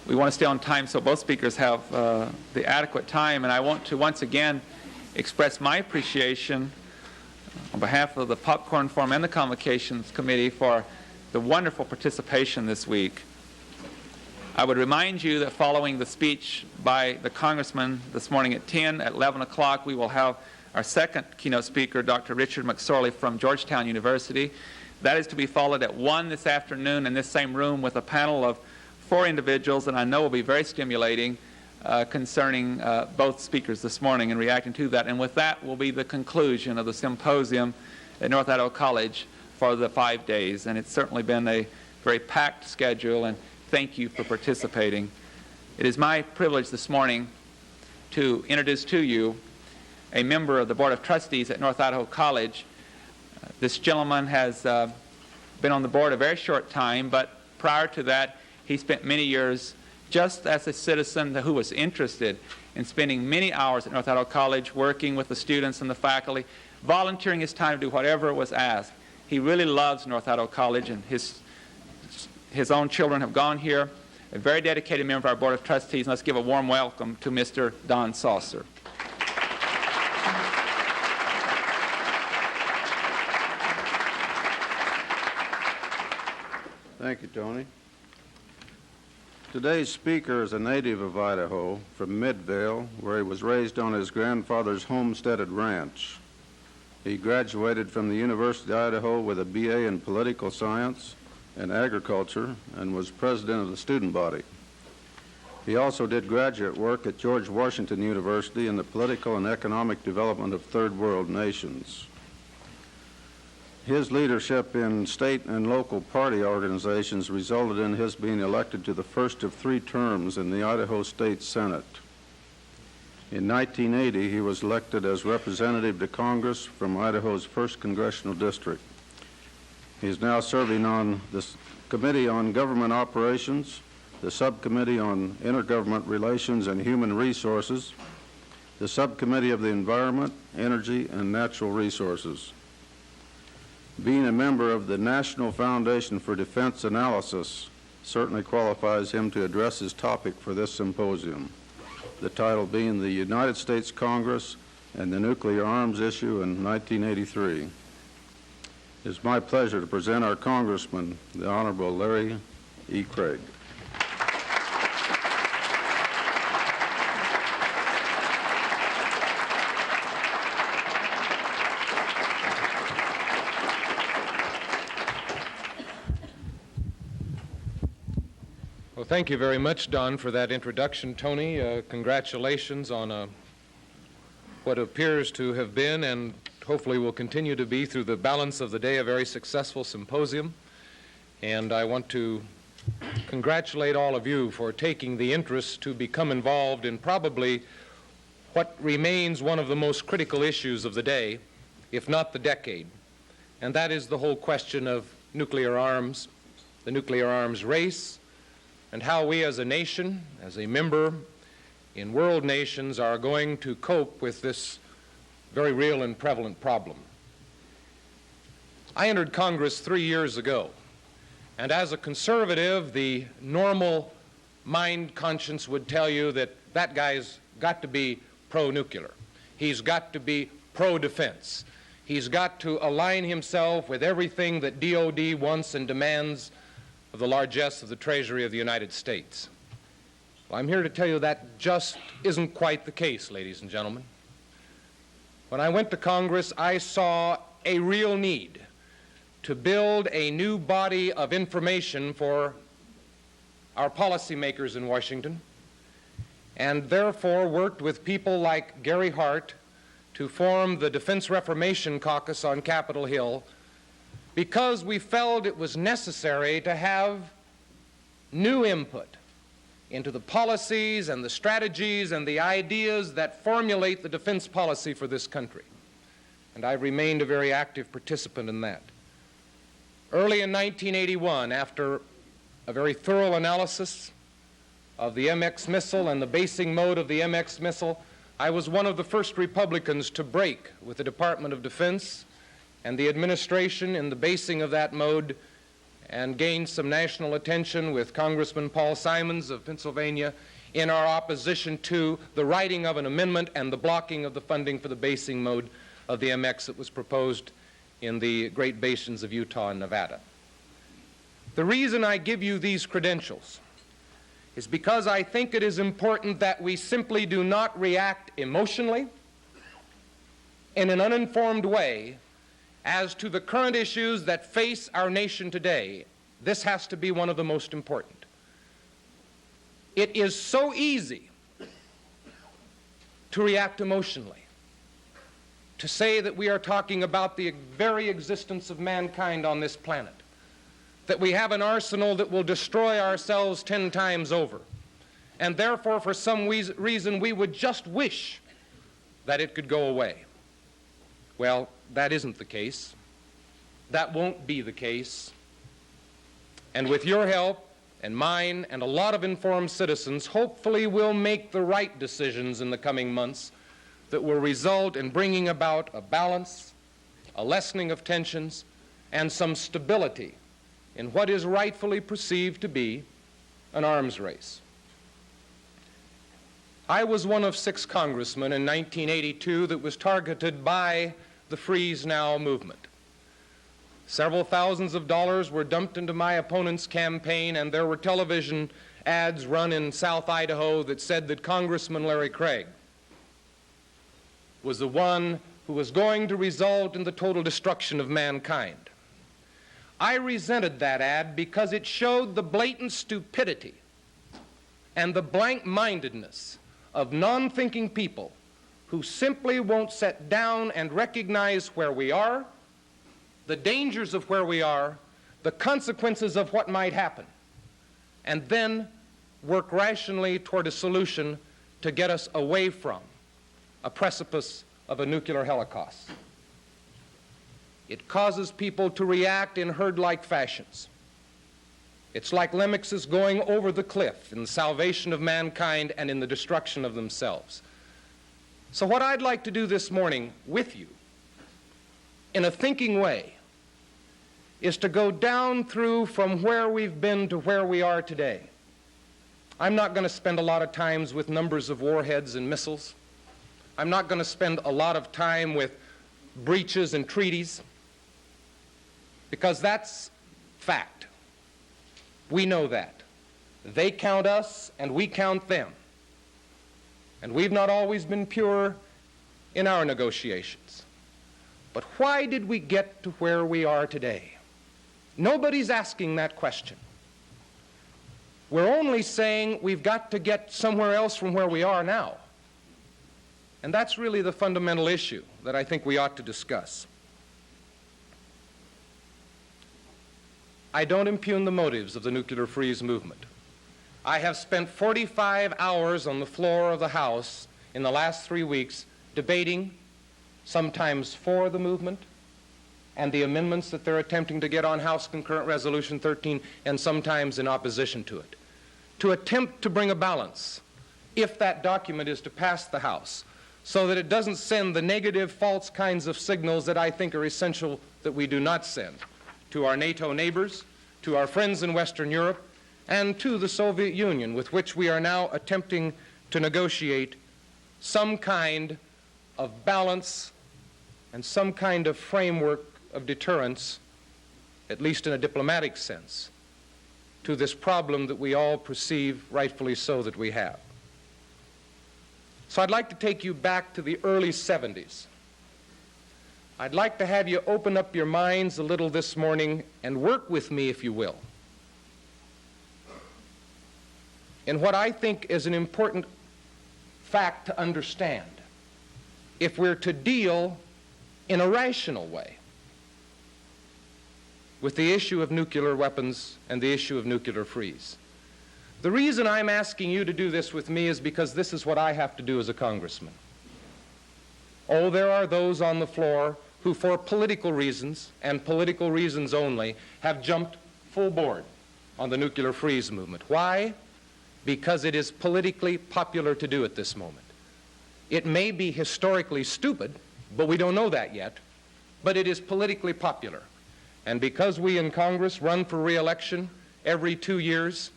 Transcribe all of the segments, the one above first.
we want to stay on time so both speakers have the adequate time. And I want to once again express my appreciation on behalf of the Popcorn Forum and the Convocations Committee for the wonderful participation this week. I would remind you that following the speech by the Congressman this morning at 10, at 11 o'clock, we will have our second keynote speaker, Dr. Richard McSorley from Georgetown University. That is to be followed at 1 this afternoon in this same room with a panel of 4 individuals, and I know will be very stimulating concerning both speakers this morning and reacting to that. And with that will be the conclusion of the symposium at North Idaho College for the 5 days. And it's certainly been a very packed schedule, and thank you for participating. It is my privilege this morning to introduce to you a member of the Board of Trustees at North Idaho College. This gentleman has been on the board a very short time, but prior to that, he spent many years just as a citizen who was interested in spending many hours at North Idaho College working with the students and the faculty, volunteering his time to do whatever was asked. He really loves North Idaho College, and his own children have gone here. A very dedicated member of our Board of Trustees. Let's give a warm welcome to Mr. Don Saucer. Thank you, Tony. Today's speaker is a native of Idaho, from Midvale, where he was raised on his grandfather's homesteaded ranch. He graduated from the University of Idaho with a BA in political science and agriculture and was president of the student body. He also did graduate work at George Washington University in the political and economic development of third world nations. His leadership in state and local party organizations resulted in his being elected to the first of 3 terms in the Idaho State Senate. In 1980, he was elected as representative to Congress from Idaho's 1st Congressional District. He is now serving on the Committee on Government Operations, the Subcommittee on Intergovernment Relations and Human Resources, the Subcommittee of the Environment, Energy, and Natural Resources. Being a member of the National Foundation for Defense Analysis certainly qualifies him to address his topic for this symposium, the title being The United States Congress and the Nuclear Arms Issue in 1983. It is my pleasure to present our Congressman, the Honorable Larry E. Craig. Well, thank you very much, Don, for that introduction, Tony. Congratulations on what appears to have been and hopefully will continue to be through the balance of the day a very successful symposium. And I want to congratulate all of you for taking the interest to become involved in probably what remains one of the most critical issues of the day, if not the decade. And that is the whole question of nuclear arms, the nuclear arms race, and how we as a nation, as a member in world nations, are going to cope with this very real and prevalent problem. I entered Congress 3 years ago, and as a conservative, the normal mind conscience would tell you that that guy's got to be pro-nuclear. He's got to be pro-defense. He's got to align himself with everything that DOD wants and demands of the largesse of the Treasury of the United States. Well, I'm here to tell you that just isn't quite the case, ladies and gentlemen. When I went to Congress, I saw a real need to build a new body of information for our policymakers in Washington, and therefore worked with people like Gary Hart to form the Defense Reformation Caucus on Capitol Hill, because we felt it was necessary to have new input into the policies and the strategies and the ideas that formulate the defense policy for this country. And I've remained a very active participant in that. Early in 1981, after a very thorough analysis of the MX missile and the basing mode of the MX missile, I was one of the first Republicans to break with the Department of Defense and the administration in the basing of that mode and gained some national attention with Congressman Paul Simons of Pennsylvania in our opposition to the writing of an amendment and the blocking of the funding for the basing mode of the MX that was proposed in the Great Basins of Utah and Nevada. The reason I give you these credentials is because I think it is important that we simply do not react emotionally in an uninformed way as to the current issues that face our nation today. This has to be one of the most important. It is so easy to react emotionally, to say that we are talking about the very existence of mankind on this planet, that we have an arsenal that will destroy ourselves 10 times over, and therefore for some reason we would just wish that it could go away. Well, that isn't the case. That won't be the case. And with your help and mine and a lot of informed citizens, hopefully we'll make the right decisions in the coming months that will result in bringing about a balance, a lessening of tensions, and some stability in what is rightfully perceived to be an arms race. I was one of 6 congressmen in 1982 that was targeted by the Freeze Now movement. Several thousands of dollars were dumped into my opponent's campaign, and there were television ads run in South Idaho that said that Congressman Larry Craig was the one who was going to result in the total destruction of mankind. I resented that ad because it showed the blatant stupidity and the blank-mindedness of non-thinking people who simply won't sit down and recognize where we are, the dangers of where we are, the consequences of what might happen, and then work rationally toward a solution to get us away from a precipice of a nuclear holocaust. It causes people to react in herd-like fashions. It's like lemmings going over the cliff in the salvation of mankind and in the destruction of themselves. So what I'd like to do this morning with you, in a thinking way, is to go down through from where we've been to where we are today. I'm not going to spend a lot of time with numbers of warheads and missiles. I'm not going to spend a lot of time with breaches and treaties, because that's fact. We know that. They count us and we count them. And we've not always been pure in our negotiations. But why did we get to where we are today? Nobody's asking that question. We're only saying we've got to get somewhere else from where we are now. And that's really the fundamental issue that I think we ought to discuss. I don't impugn the motives of the nuclear freeze movement. I have spent 45 hours on the floor of the House in the last 3 weeks debating, sometimes for the movement and the amendments that they're attempting to get on House Concurrent Resolution 13, and sometimes in opposition to it, to attempt to bring a balance, if that document is to pass the House, so that it doesn't send the negative, false kinds of signals that I think are essential that we do not send to our NATO neighbors, to our friends in Western Europe, and to the Soviet Union, with which we are now attempting to negotiate some kind of balance and some kind of framework of deterrence, at least in a diplomatic sense, to this problem that we all perceive, rightfully so, that we have. So I'd like to take you back to the early 70s. I'd like to have you open up your minds a little this morning and work with me, if you will, in what I think is an important fact to understand if we're to deal in a rational way with the issue of nuclear weapons and the issue of nuclear freeze. The reason I'm asking you to do this with me is because this is what I have to do as a congressman. Oh, there are those on the floor who, for political reasons, and political reasons only, have jumped full board on the nuclear freeze movement. Why? Because it is politically popular to do at this moment. It may be historically stupid, but we don't know that yet, but it is politically popular. And because we in Congress run for re-election every 2 years,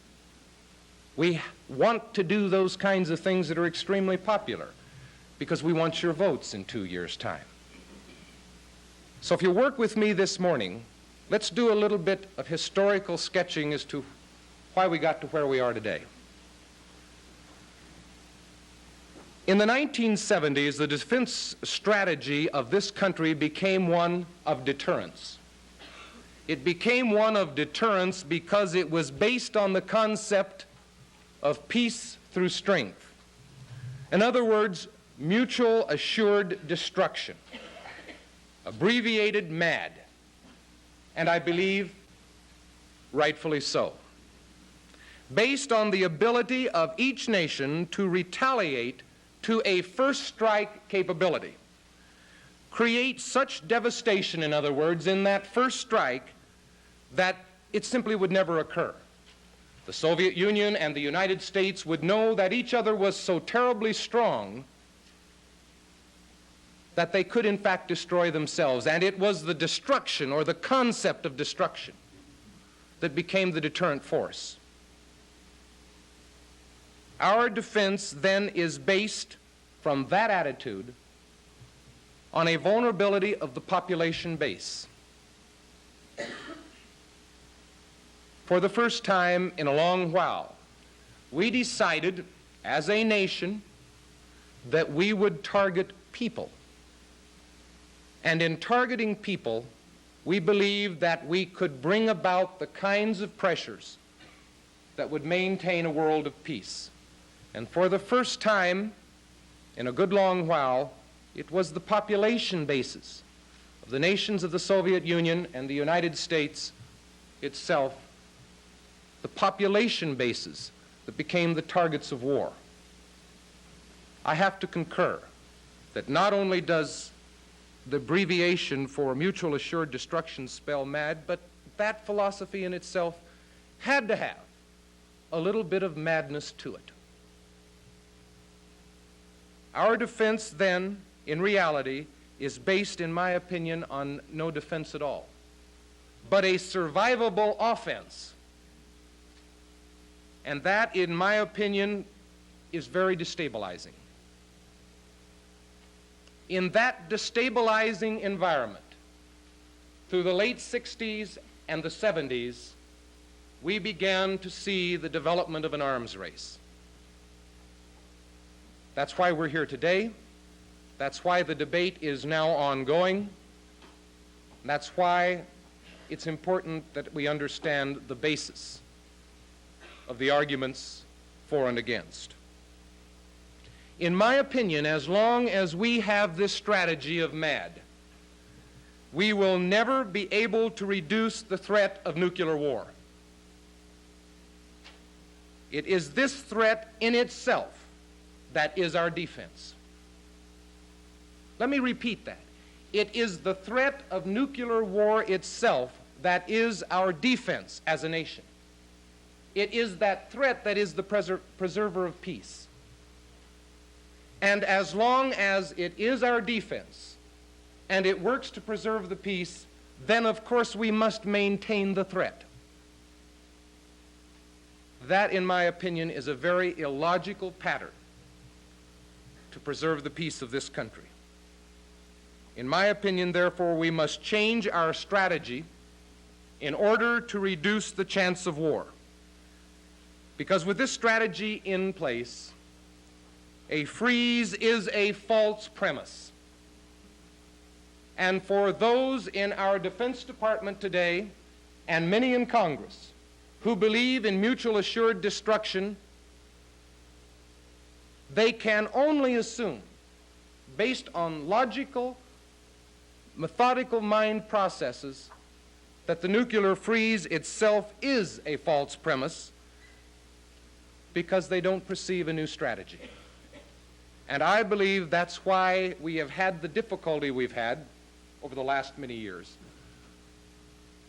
we want to do those kinds of things that are extremely popular because we want your votes in 2 years' time. So if you work with me this morning, let's do a little bit of historical sketching as to why we got to where we are today. In the 1970s, the defense strategy of this country became one of deterrence. It became one of deterrence because it was based on the concept of peace through strength. In other words, mutual assured destruction, abbreviated MAD, and I believe rightfully so. Based on the ability of each nation to retaliate to a first strike capability. Create such devastation, in other words, in that first strike that it simply would never occur. The Soviet Union and the United States would know that each other was so terribly strong that they could in fact destroy themselves. And it was the destruction, or the concept of destruction, that became the deterrent force. Our defense then is based from that attitude on a vulnerability of the population base. For the first time in a long while, we decided as a nation that we would target people. And in targeting people, we believed that we could bring about the kinds of pressures that would maintain a world of peace. And for the first time in a good long while, it was the population bases of the nations of the Soviet Union and the United States itself, the population bases that became the targets of war. I have to concur that not only does the abbreviation for mutual assured destruction spell MAD, but that philosophy in itself had to have a little bit of madness to it. Our defense then, in reality, is based, in my opinion, on no defense at all, but a survivable offense. And that, in my opinion, is very destabilizing. In that destabilizing environment, through the late 60s and the 70s, we began to see the development of an arms race. That's why we're here today. That's why the debate is now ongoing. That's why it's important that we understand the basis of the arguments for and against. In my opinion, as long as we have this strategy of MAD, we will never be able to reduce the threat of nuclear war. It is this threat in itself that is our defense. Let me repeat that. It is the threat of nuclear war itself that is our defense as a nation. It is that threat that is the preserver of peace. And as long as it is our defense and it works to preserve the peace, then of course we must maintain the threat. That, in my opinion, is a very illogical pattern to preserve the peace of this country. In my opinion, therefore, we must change our strategy in order to reduce the chance of war. Because with this strategy in place, a freeze is a false premise. And for those in our Defense Department today, and many in Congress, who believe in mutual assured destruction, they can only assume, based on logical, methodical mind processes, that the nuclear freeze itself is a false premise because they don't perceive a new strategy. And I believe that's why we have had the difficulty we've had over the last many years,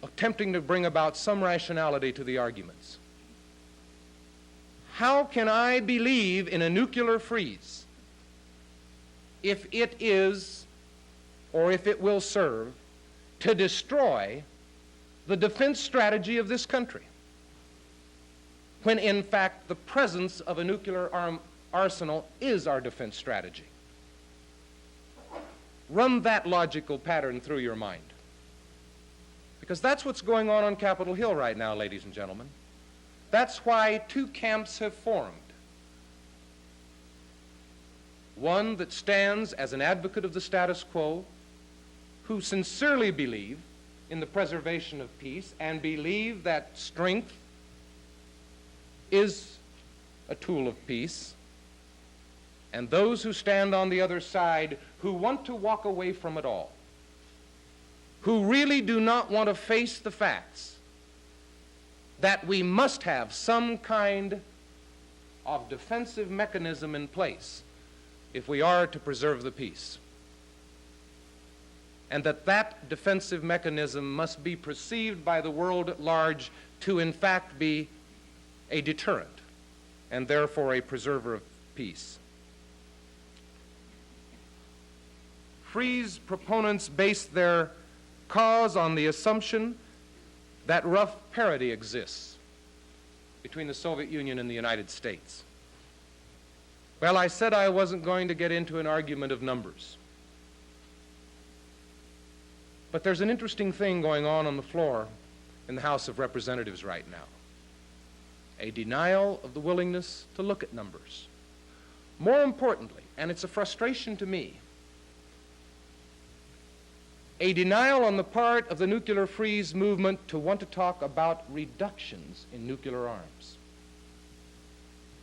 attempting to bring about some rationality to the arguments. How can I believe in a nuclear freeze if it is, or if it will serve, to destroy the defense strategy of this country, when in fact the presence of a nuclear arsenal is our defense strategy. Run that logical pattern through your mind. Because that's what's going on Capitol Hill right now, ladies and gentlemen. That's why two camps have formed. One that stands as an advocate of the status quo, who sincerely believe in the preservation of peace and believe that strength is a tool of peace, and those who stand on the other side who want to walk away from it all, who really do not want to face the facts that we must have some kind of defensive mechanism in place if we are to preserve the peace. And that defensive mechanism must be perceived by the world at large to in fact be a deterrent and therefore a preserver of peace. Freeze proponents base their cause on the assumption that rough parity exists between the Soviet Union and the United States. Well, I said I wasn't going to get into an argument of numbers. But there's an interesting thing going on the floor in the House of Representatives right now. A denial of the willingness to look at numbers. More importantly, and it's a frustration to me, a denial on the part of the nuclear freeze movement to want to talk about reductions in nuclear arms.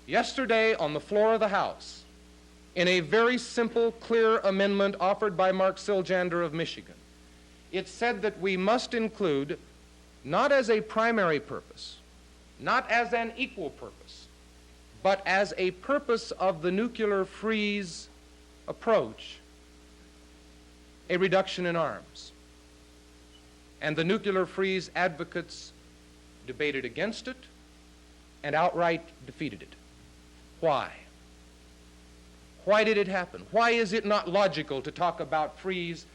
Yesterday on the floor of the House, in a very simple, clear amendment offered by Mark Siljander of Michigan, it said that we must include, not as a primary purpose, not as an equal purpose, but as a purpose of the nuclear freeze approach, a reduction in arms. And the nuclear freeze advocates debated against it and outright defeated it. Why? Why did it happen? Why is it not logical to talk about freeze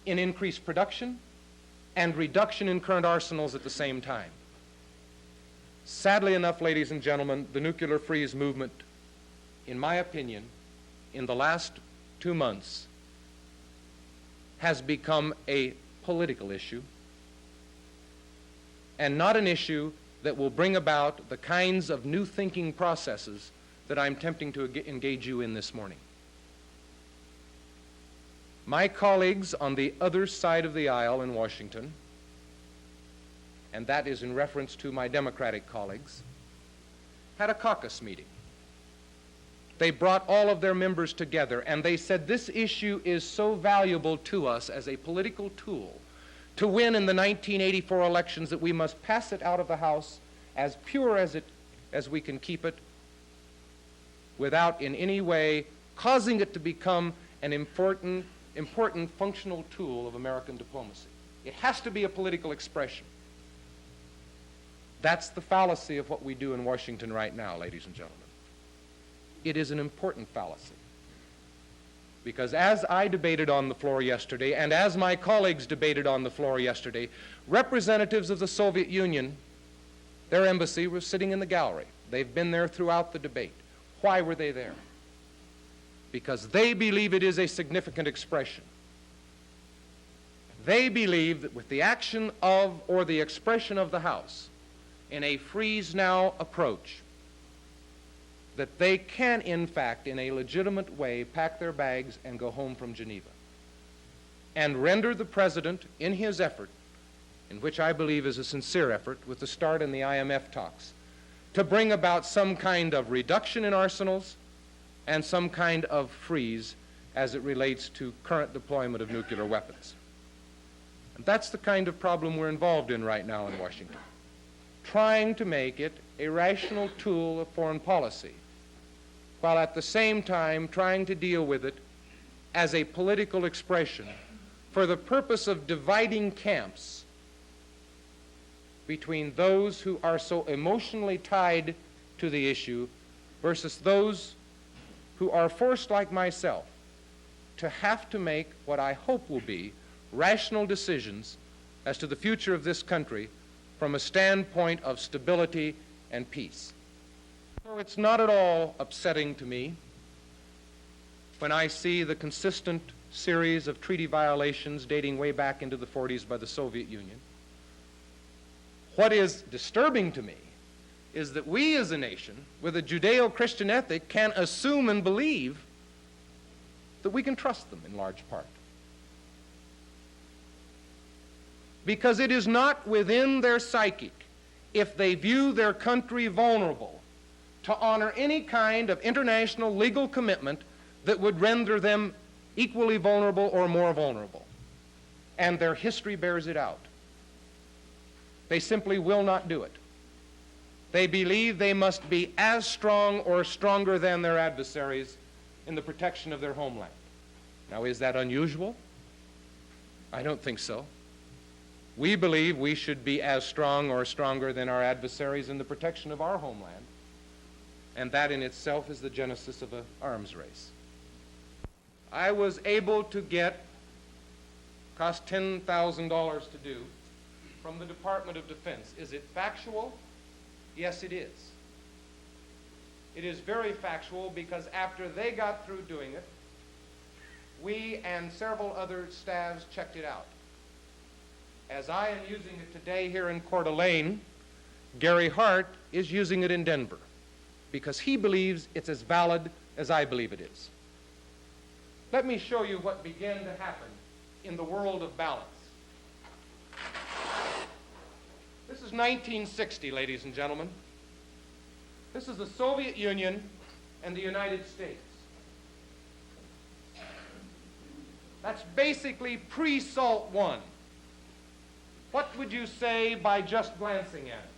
in increased production and reduction in current arsenals at the same time? Sadly enough, ladies and gentlemen, the nuclear freeze movement, in my opinion, in the last 2 months, has become a political issue and not an issue that will bring about the kinds of new thinking processes that I'm attempting to engage you in this morning. My colleagues on the other side of the aisle in Washington, and that is in reference to my Democratic colleagues, had a caucus meeting. They brought all of their members together and they said this issue is so valuable to us as a political tool to win in the 1984 elections that we must pass it out of the House as pure as we can keep it, without in any way causing it to become an important functional tool of American diplomacy. It has to be a political expression. That's the fallacy of what we do in Washington right now, ladies and gentlemen. It is an important fallacy. Because as I debated on the floor yesterday, and as my colleagues debated on the floor yesterday, representatives of the Soviet Union, their embassy was sitting in the gallery. They've been there throughout the debate. Why were they there? Because they believe it is a significant expression. They believe that with the action of or the expression of the House in a freeze-now approach, that they can, in fact, in a legitimate way, pack their bags and go home from Geneva and render the President in his effort, in which I believe is a sincere effort, with the start in the IMF talks, to bring about some kind of reduction in arsenals and some kind of freeze as it relates to current deployment of nuclear weapons. And that's the kind of problem we're involved in right now in Washington, trying to make it a rational tool of foreign policy, while at the same time trying to deal with it as a political expression for the purpose of dividing camps between those who are so emotionally tied to the issue versus those who are forced, like myself, to have to make what I hope will be rational decisions as to the future of this country from a standpoint of stability and peace. So it's not at all upsetting to me when I see the consistent series of treaty violations dating way back into the 40s by the Soviet Union. What is disturbing to me is that we as a nation, with a Judeo-Christian ethic, can assume and believe that we can trust them in large part. Because it is not within their psychic, if they view their country vulnerable, to honor any kind of international legal commitment that would render them equally vulnerable or more vulnerable. And their history bears it out. They simply will not do it. They believe they must be as strong or stronger than their adversaries in the protection of their homeland. Now, is that unusual? I don't think so. We believe we should be as strong or stronger than our adversaries in the protection of our homeland. And that in itself is the genesis of an arms race. I was able to get, cost $10,000 to do, from the Department of Defense. Is it factual? Yes, it is. It is very factual because after they got through doing it, we and several other staffs checked it out. As I am using it today here in Coeur d'Alene, Gary Hart is using it in Denver because he believes it's as valid as I believe it is. Let me show you what began to happen in the world of balance. This is 1960, ladies and gentlemen. This is the Soviet Union and the United States. That's basically pre-SALT I. What would you say by just glancing at it?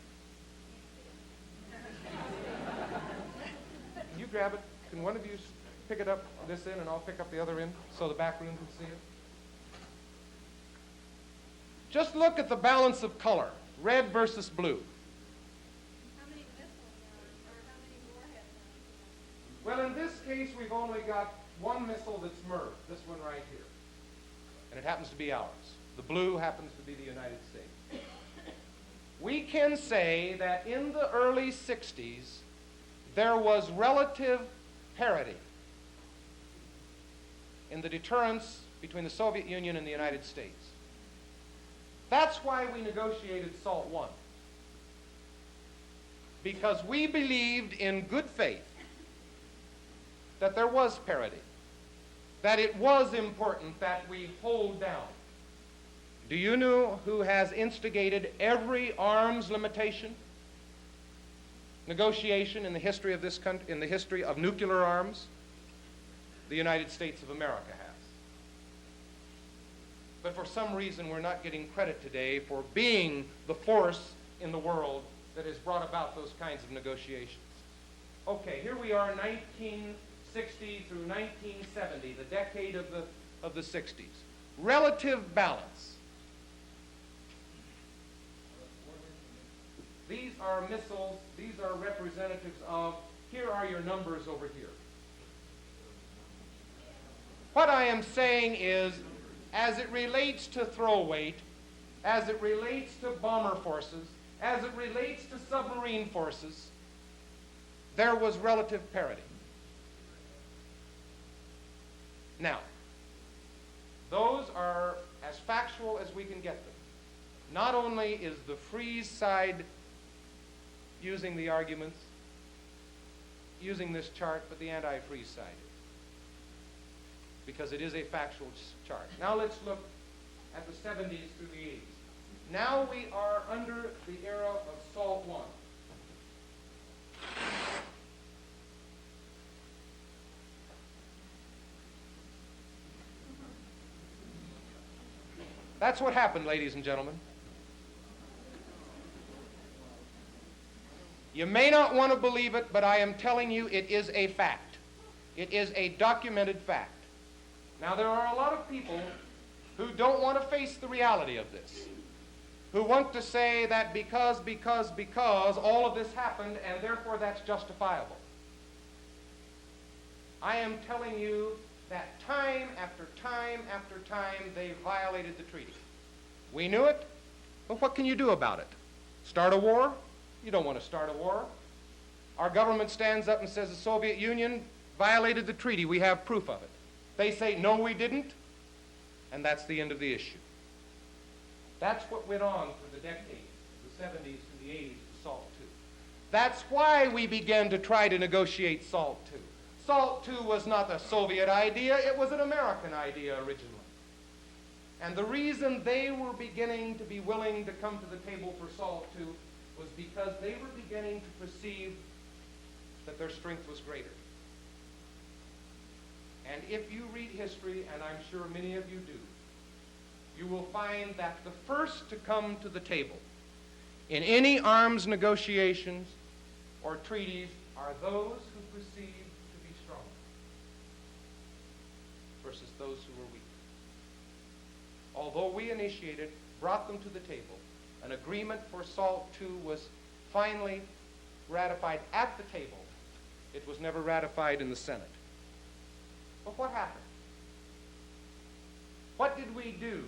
Can you grab it? Can one of you pick it up on this end and I'll pick up the other end so the back room can see it? Just look at the balance of color, red versus blue. How many missiles or how many warheads? Well, in this case, we've only got one missile that's MIRV, this one right here. And it happens to be ours. The blue happens to be the United States. We can say that in the early 60s, there was relative parity in the deterrence between the Soviet Union and the United States. That's why we negotiated SALT I. Because we believed in good faith that there was parity, that it was important that we hold down. Do you know who has instigated every arms limitation negotiation in the history of this country, in the history of nuclear arms? The United States of America has. But for some reason, we're not getting credit today for being the force in the world that has brought about those kinds of negotiations. Okay, here we are, 1960 through 1970, the decade of the 60s. Relative balance. These are missiles, these are representatives of, here are your numbers over here. What I am saying is, as it relates to throw weight, as it relates to bomber forces, as it relates to submarine forces, there was relative parity. Now, those are as factual as we can get them. Not only is the freeze side using the arguments, using this chart, but the anti-freeze side is. Because it is a factual chart. Now let's look at the 70s through the 80s. Now we are under the era of SALT I. That's what happened, ladies and gentlemen. You may not want to believe it, but I am telling you it is a fact. It is a documented fact. Now, there are a lot of people who don't want to face the reality of this, who want to say that because all of this happened, and therefore that's justifiable. I am telling you that time after time after time, they violated the treaty. We knew it, But what can you do about it? Start a war? You don't want to start a war. Our government stands up and says the Soviet Union violated the treaty. We have proof of it. They say, no, we didn't, and that's the end of the issue. That's what went on for the decades, the 70s to the 80s, with SALT II. That's why we began to try to negotiate SALT II. SALT II was not a Soviet idea, it was an American idea originally. And the reason they were beginning to be willing to come to the table for SALT II was because they were beginning to perceive that their strength was greater. And if you read history, and I'm sure many of you do, you will find that the first to come to the table in any arms negotiations or treaties are those who perceive to be stronger versus those who were weak. Although we initiated, brought them to the table, an agreement for SALT II was finally ratified at the table. It was never ratified in the Senate. But what happened? What did we do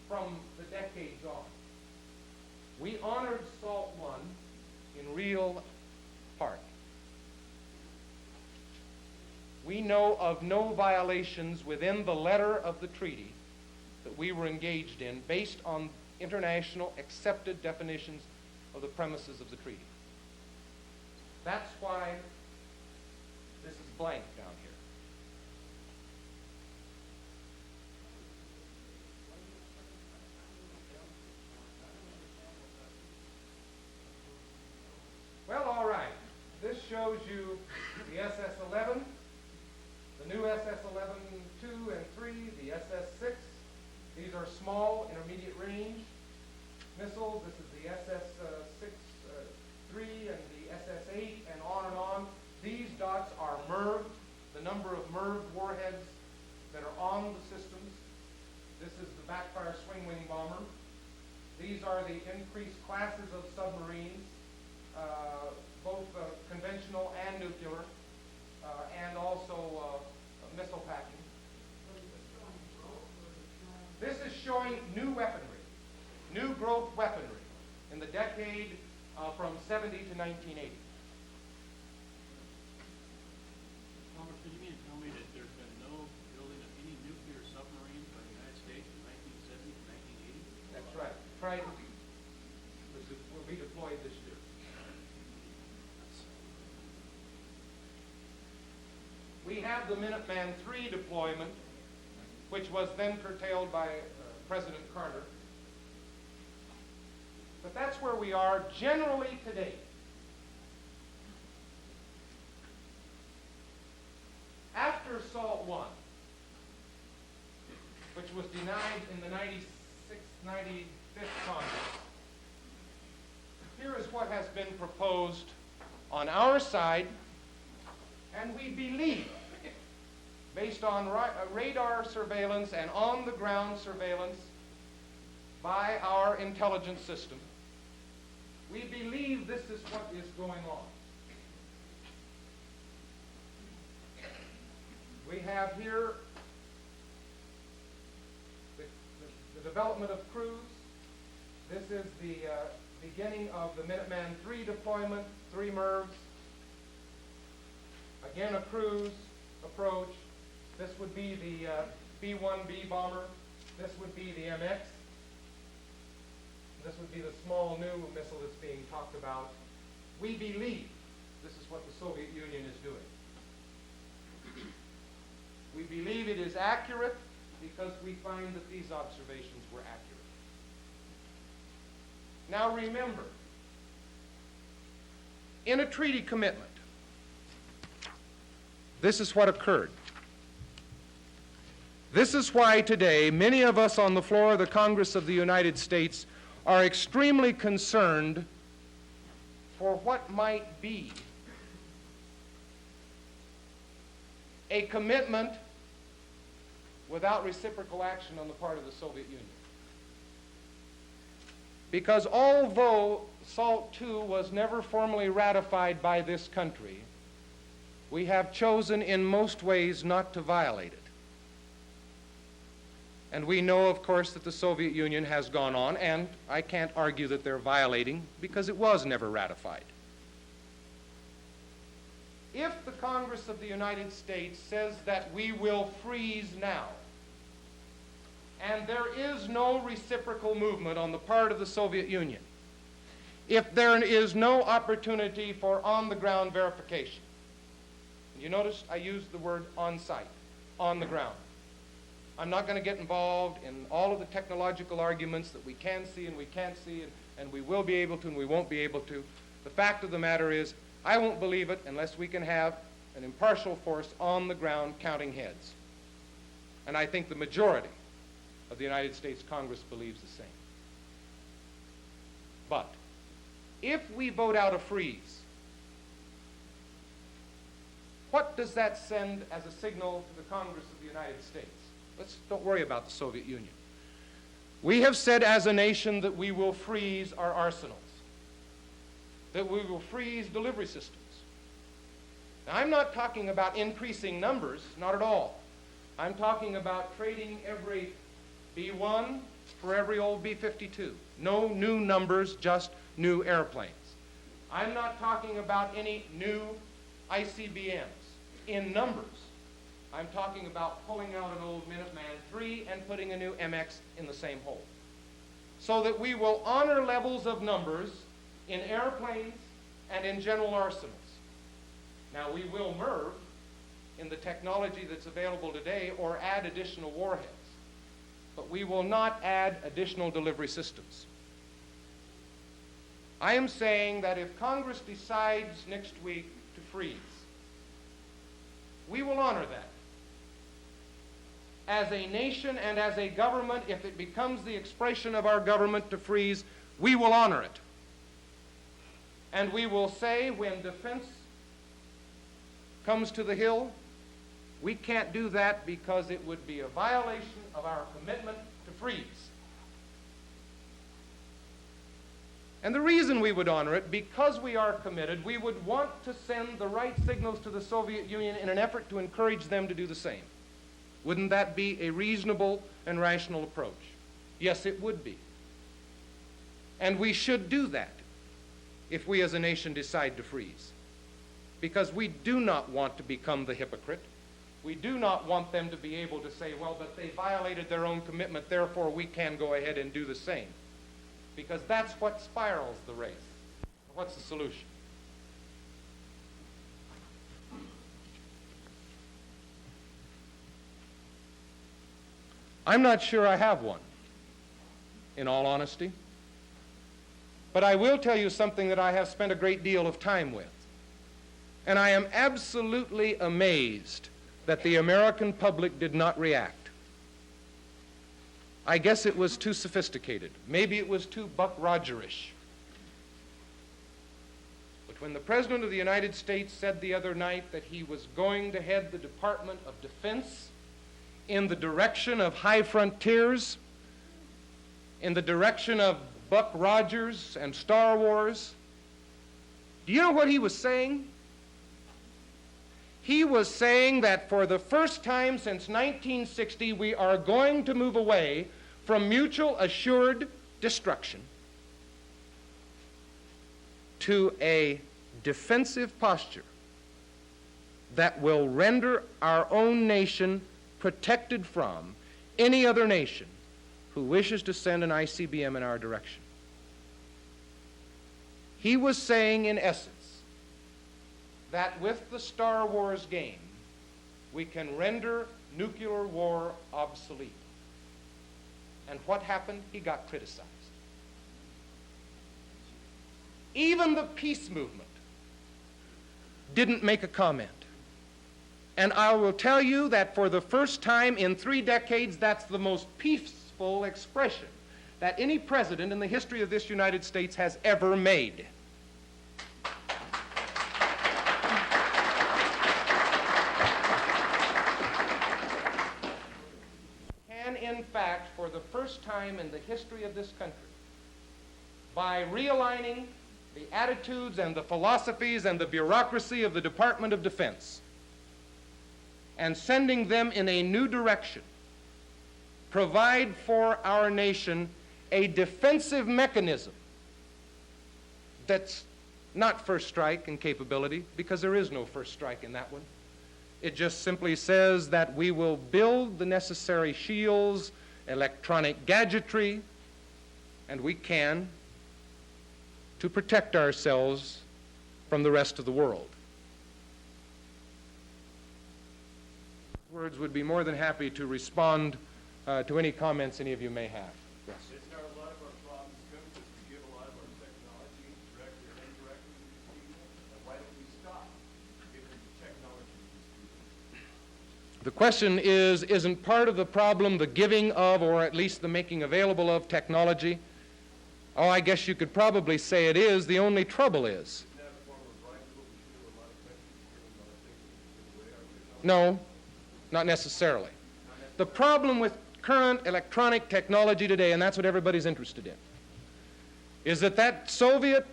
from the decades on? We honored SALT I in real heart. We know of no violations within the letter of the treaty that we were engaged in based on international accepted definitions of the premises of the treaty. That's why this is blank down here. Well, all right. This shows you the SS-11, the new SS-11-2 and 3, the SS-6. These are small, intermediate range missiles. This is the SS-6-3 and the SS-8 and on. These dots are MIRV, the number of MIRV warheads that are on the systems. This is the backfire swing-wing bomber. These are the increased classes of submarines, both conventional and nuclear, and also missile packing. This is showing new weaponry, new growth weaponry in the decade from 70 to 1980. Thomas, do you mean to tell me that there's been no building of any nuclear submarines by the United States from 1970 to 1980? That's right. Trident will be deployed this year. We have the Minuteman III deployment, which was then curtailed by President Carter. But that's where we are generally today. After SALT I, which was denied in the 95th Congress, here is what has been proposed on our side, and we believe, based on radar surveillance and on-the-ground surveillance by our intelligence system, we believe this is what is going on. We have here the development of cruise. This is the beginning of the Minuteman III deployment, 3 MIRVs. Again, a cruise approach. This would be the B-1B bomber. This would be the MX. This would be the small new missile that's being talked about. We believe this is what the Soviet Union is doing. We believe it is accurate because we find that these observations were accurate. Now remember, in a treaty commitment, this is what occurred. This is why today many of us on the floor of the Congress of the United States are extremely concerned for what might be a commitment without reciprocal action on the part of the Soviet Union. Because although SALT II was never formally ratified by this country, we have chosen in most ways not to violate it. And we know, of course, that the Soviet Union has gone on, and I can't argue that they're violating because it was never ratified. If the Congress of the United States says that we will freeze now, and there is no reciprocal movement on the part of the Soviet Union, if there is no opportunity for on-the-ground verification, you notice I used the word on-site, on the ground. I'm not going to get involved in all of the technological arguments that we can see and we can't see and we will be able to and we won't be able to. The fact of the matter is, I won't believe it unless we can have an impartial force on the ground counting heads. And I think the majority of the United States Congress believes the same. But if we vote out a freeze, what does that send as a signal to the Congress of the United States? Don't worry about the Soviet Union. We have said as a nation that we will freeze our arsenals, that we will freeze delivery systems. Now, I'm not talking about increasing numbers, not at all. I'm talking about trading every B-1 for every old B-52. No new numbers, just new airplanes. I'm not talking about any new ICBMs in numbers. I'm talking about pulling out an old Minuteman III and putting a new MX in the same hole, so that we will honor levels of numbers in airplanes and in general arsenals. Now, we will MERV in the technology that's available today or add additional warheads, but we will not add additional delivery systems. I am saying that if Congress decides next week to freeze, we will honor that. As a nation and as a government, if it becomes the expression of our government to freeze, we will honor it. And we will say when defense comes to the Hill, we can't do that because it would be a violation of our commitment to freeze. And the reason we would honor it, because we are committed, we would want to send the right signals to the Soviet Union in an effort to encourage them to do the same. Wouldn't that be a reasonable and rational approach? Yes, it would be. And we should do that if we as a nation decide to freeze. Because we do not want to become the hypocrite. We do not want them to be able to say, well, but they violated their own commitment, therefore we can go ahead and do the same. Because that's what spirals the race. What's the solution? I'm not sure I have one, in all honesty. But I will tell you something that I have spent a great deal of time with. And I am absolutely amazed that the American public did not react. I guess it was too sophisticated. Maybe it was too Buck Rogerish. But when the President of the United States said the other night that he was going to head the Department of Defense in the direction of high frontiers, in the direction of Buck Rogers and Star Wars, do you know what he was saying? He was saying that for the first time since 1960, we are going to move away from mutual assured destruction to a defensive posture that will render our own nation protected from any other nation who wishes to send an ICBM in our direction. He was saying, in essence, that with the Star Wars game, we can render nuclear war obsolete. And what happened? He got criticized. Even the peace movement didn't make a comment. And I will tell you that for the first time in 3 decades, that's the most peaceful expression that any president in the history of this United States has ever made. Can, in fact, for the first time in the history of this country, by realigning the attitudes and the philosophies and the bureaucracy of the Department of Defense, and sending them in a new direction, provide for our nation a defensive mechanism that's not first strike in capability, because there is no first strike in that one. It just simply says that we will build the necessary shields, electronic gadgetry, and we can, to protect ourselves from the rest of the world. Words would be more than happy to respond to any comments any of you may have. Yes. Isn't there a lot of our problems come because we give a lot of our technology, directly or indirectly, to these people? And why don't we stop giving technology to these people? The question is, isn't part of the problem the giving of, or at least the making available of, technology? Oh, I guess you could probably say it is. The only trouble is. Isn't that a form of bribery, what we should do in a lot of countries, give them a lot of things to give away our technology? No, not necessarily. The problem with current electronic technology today, and that's what everybody's interested in, is that Soviet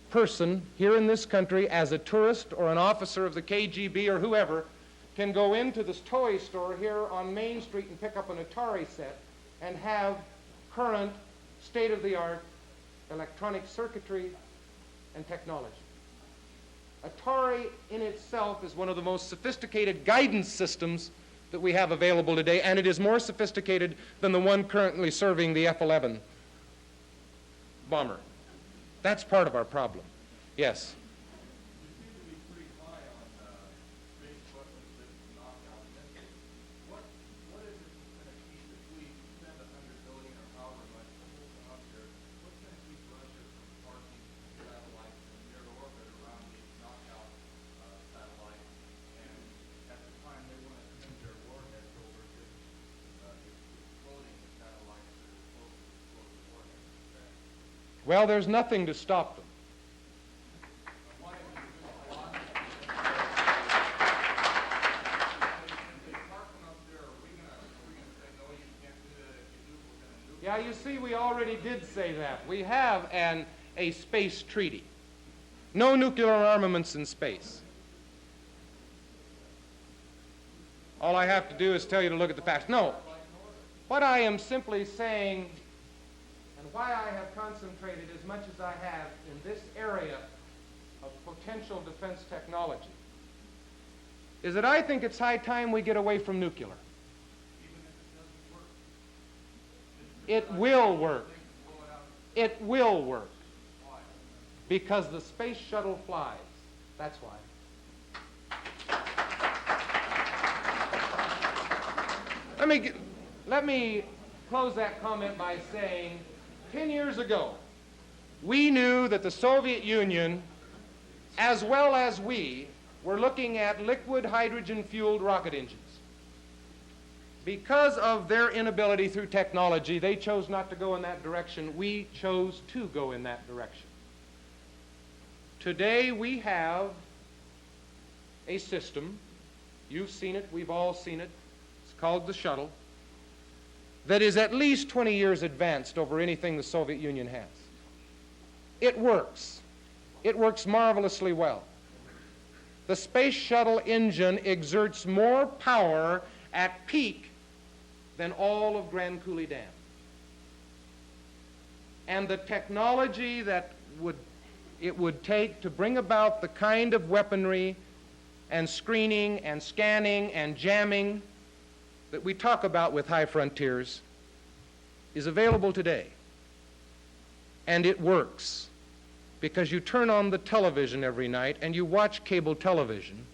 person here in this country, as a tourist or an officer of the KGB or whoever, can go into this toy store here on Main Street and pick up an Atari set and have current, state-of-the-art electronic circuitry and technology. Atari in itself is one of the most sophisticated guidance systems that we have available today, and it is more sophisticated than the one currently serving the F-11 bomber. That's part of our problem. Yes? You seem to be pretty high on space weapons that knock out missiles. What is it that's going to keep, if we spend $100 billion or however much to hold them up there, what's going to keep Russia from parking satellites in near orbit around these knockout satellites? And at the time they want to send their warheads over, just exploding the satellites that are supposed to explode the warheads back. Well, there's nothing to stop them. Why is it just a lot? If they park them up there, are we gonna say, no, you can't do that? If you do, we're gonna nuke Yeah, you see, we already did say that. We have a space treaty. No nuclear armaments in space. All I have to do is tell you to look at the facts. No. What I am simply saying, and why I have concentrated as much as I have in this area of potential defense technology, is that I think it's high time we get away from nuclear. It will work. It will work. Because the space shuttle flies. That's why. Let me close that comment by saying 10 years ago, we knew that the Soviet Union, as well as we, were looking at liquid hydrogen-fueled rocket engines. Because of their inability through technology, they chose not to go in that direction. We chose to go in that direction. Today we have a system, you've seen it, we've all seen it, it's called the shuttle, that is at least 20 years advanced over anything the Soviet Union has. It works. It works marvelously well. The space shuttle engine exerts more power at peak than all of Grand Coulee Dam. And the technology that it would take to bring about the kind of weaponry and screening and scanning and jamming that we talk about with High Frontiers is available today. And it works because you turn on the television every night and you watch cable television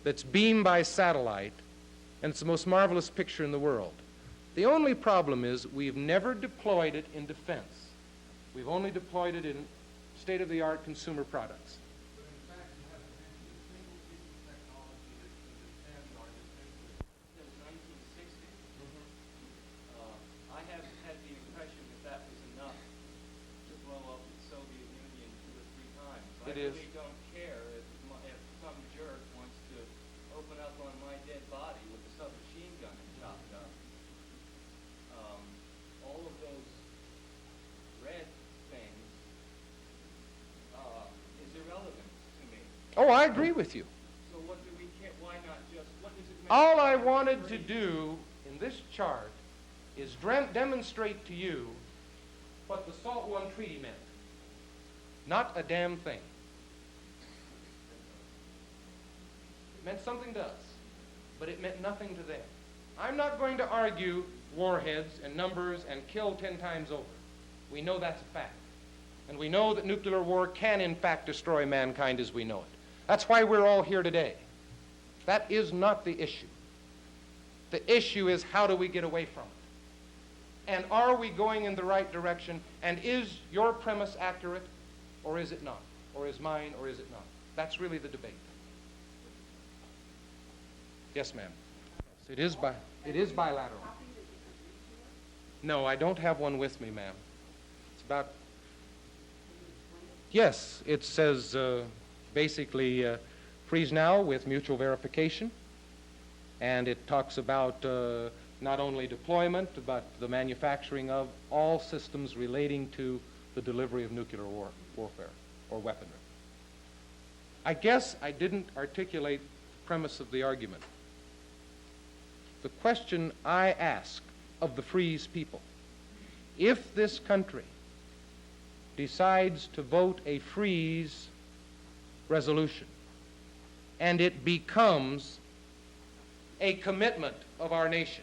that's beamed by satellite, and it's the most marvelous picture in the world. The only problem is we've never deployed it in defense. We've only deployed it in state-of-the-art consumer products. But in fact, you haven't mentioned a single piece of technology that can defend our defense since 1960. I have had the impression that was enough to blow up the Soviet Union 2 or 3 times. It I is. really don't care if some jerk wants to open up on my dead body with a submachine gun and chop it up. All of those red things is irrelevant to me. Oh, I agree with you. So what do we care? Why not just? What does it make? All I wanted to do in this chart is demonstrate to you what the SALT I Treaty meant. Not a damn thing. It meant something to us, but it meant nothing to them. I'm not going to argue warheads and numbers and kill 10 times over. We know that's a fact. And we know that nuclear war can, in fact, destroy mankind as we know it. That's why we're all here today. That is not the issue. The issue is, how do we get away from it? And are we going in the right direction? And is your premise accurate, or is it not? Or is mine, or is it not? That's really the debate. Yes, ma'am. It is bilateral. No, I don't have one with me, ma'am. It's about... Yes, it says basically freeze now with mutual verification. And it talks about not only deployment, but the manufacturing of all systems relating to the delivery of nuclear warfare or weaponry. I guess I didn't articulate the premise of the argument. The question I ask of the freeze people, if this country decides to vote a freeze resolution and it becomes a commitment of our nation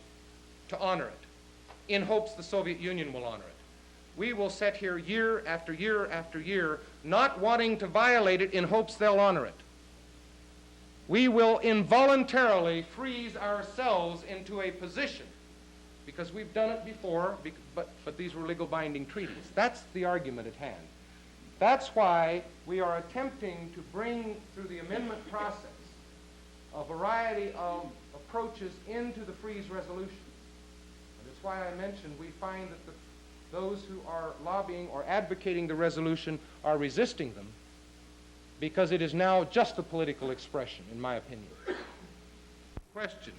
to honor it, in hopes the Soviet Union will honor it, we will sit here year after year after year not wanting to violate it in hopes they'll honor it. We will involuntarily freeze ourselves into a position, because we've done it before, but these were legal binding treaties. That's the argument at hand. That's why we are attempting to bring through the amendment process a variety of approaches into the freeze resolution. And that's why I mentioned we find that those who are lobbying or advocating the resolution are resisting them, because it is now just a political expression, in my opinion. Question.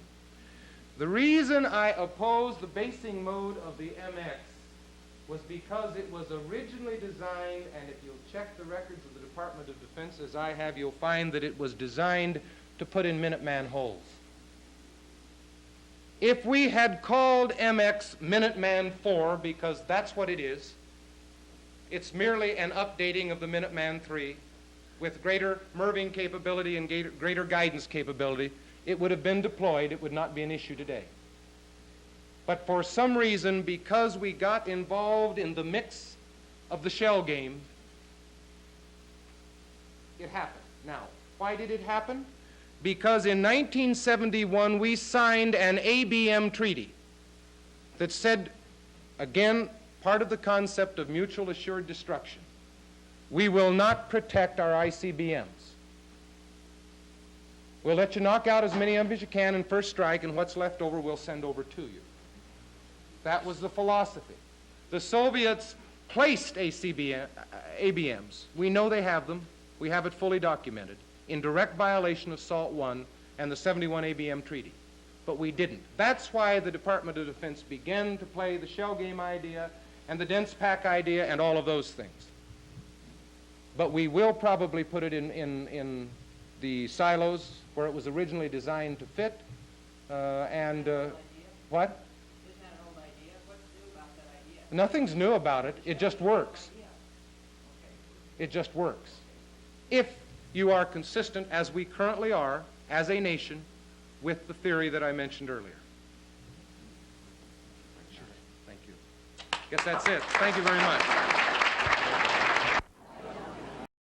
The reason I oppose the basing mode of the MX was because it was originally designed, and if you'll check the records of the Department of Defense as I have, you'll find that it was designed to put in Minuteman holes. If we had called MX Minuteman IV, because that's what it is, it's merely an updating of the Minuteman III with greater MIRVing capability and greater guidance capability, it would have been deployed. It would not be an issue today. But for some reason, because we got involved in the mix of the shell game, it happened. Now, why did it happen? Because in 1971, we signed an ABM treaty that said, again, part of the concept of mutual assured destruction. We will not protect our ICBMs. We'll let you knock out as many of them as you can in first strike, and what's left over we'll send over to you. That was the philosophy. The Soviets placed ABMs. We know they have them. We have it fully documented, in direct violation of SALT I and the 71 ABM treaty. But we didn't. That's why the Department of Defense began to play the shell game idea and the dense pack idea and all of those things. But we will probably put it in the silos where it was originally designed to fit. What? Isn't that an old idea? What's new about that idea? Nothing's new about it. It just works. It just works. If you are consistent, as we currently are, as a nation, with the theory that I mentioned earlier. Sure. Thank you. Guess that's it. Thank you very much.